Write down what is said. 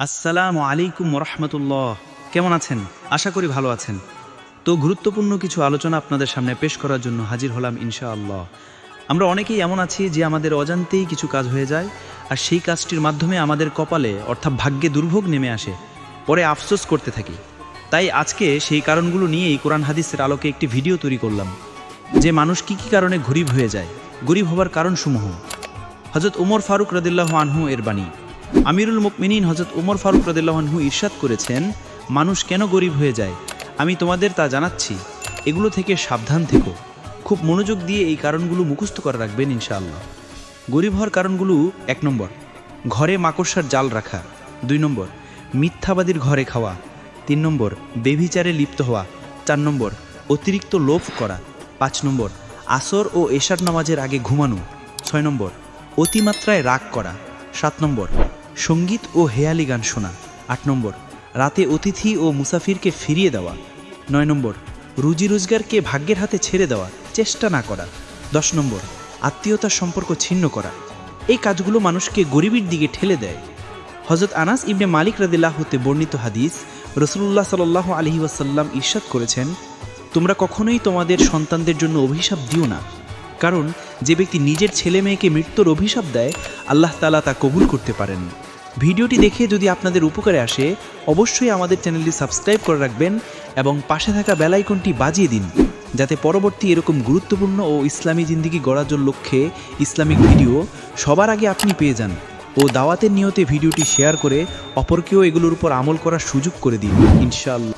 আসসালামু আলাইকুম ওরহমতুল্লাহ। কেমন আছেন? আশা করি ভালো আছেন। তো গুরুত্বপূর্ণ কিছু আলোচনা আপনাদের সামনে পেশ করার জন্য হাজির হলাম ইনশাআল্লাহ। আমরা অনেকেই এমন আছি যে আমাদের অজান্তেই কিছু কাজ হয়ে যায়, আর সেই কাজটির মাধ্যমে আমাদের কপালে অর্থাৎ ভাগ্যে দুর্ভোগ নেমে আসে, পরে আফসোস করতে থাকি। তাই আজকে সেই কারণগুলো নিয়েই কোরআন হাদিসের আলোকে একটি ভিডিও তৈরি করলাম, যে মানুষ কি কি কারণে গরিব হয়ে যায়, গরিব হওয়ার কারণসমূহ। হযরত উমর ফারুক রাদিয়াল্লাহু আনহু এর বাণী। আমিরুল মুমিনিন হযরত উমর ফারুক রাদিয়াল্লাহু আনহু ইরশাদ করেছেন, মানুষ কেন গরিব হয়ে যায় আমি তোমাদের তা জানাচ্ছি, এগুলো থেকে সাবধান থেকো। খুব মনোযোগ দিয়ে এই কারণগুলো মুখস্থ করে রাখবেন ইনশাআল্লাহ। গরিব হওয়ার কারণগুলো: ১ নম্বর, ঘরে মাকড়সার জাল রাখা। ২ নম্বর, মিথ্যাবাদীর ঘরে খাওয়া। ৩ নম্বর, বেভিচারে লিপ্ত হওয়া। ৪ নম্বর, অতিরিক্ত লোভ করা। ৫ নম্বর, আসর ও এশার নামাজের আগে ঘুমানো। ৬ নম্বর, অতিমাত্রায় রাগ করা। ৭ নম্বর, সঙ্গীত ও হেয়ালি গান শোনা। ৮ নম্বর, রাতে অতিথি ও মুসাফিরকে ফিরিয়ে দেওয়া। ৯ নম্বর, রুজি রোজগারকে ভাগ্যের হাতে ছেড়ে দেওয়া, চেষ্টা না করা। ১০ নম্বর, আত্মীয়তার সম্পর্ক ছিন্ন করা। এই কাজগুলো মানুষকে গরিবের দিকে ঠেলে দেয়। হযরত আনাস ইবনে মালিক রাদিয়াল্লাহু হতে বর্ণিত হাদিস, রাসূলুল্লাহ সাল্লাল্লাহু আলাইহি ওয়াসাল্লাম ইরশাদ করেছেন, তোমরা কখনোই তোমাদের সন্তানদের জন্য অভিশাপ দিও না, কারণ যে ব্যক্তি নিজের ছেলে মেয়েকে মৃত্যুর অভিশাপ দেয়, আল্লাহ তাআলা তা কবুল করতে পারেন। ভিডিওটি দেখে যদি আপনাদের উপকারে আসে, অবশ্যই আমাদের চ্যানেলটি সাবস্ক্রাইব করে রাখবেন এবং পাশে থাকা বেল আইকনটি বাজিয়ে দিন, যাতে পরবর্তী এরকম গুরুত্বপূর্ণ ও ইসলামী জিন্দেগি গড়ার লক্ষ্যে ইসলামিক ভিডিও সবার আগে আপনি পেয়ে যান। ও দাওয়াতের নিয়তে ভিডিওটি শেয়ার করে অপরকেও এগুলোর উপর আমল করার সুযোগ করে দিন ইনশাআল্লাহ।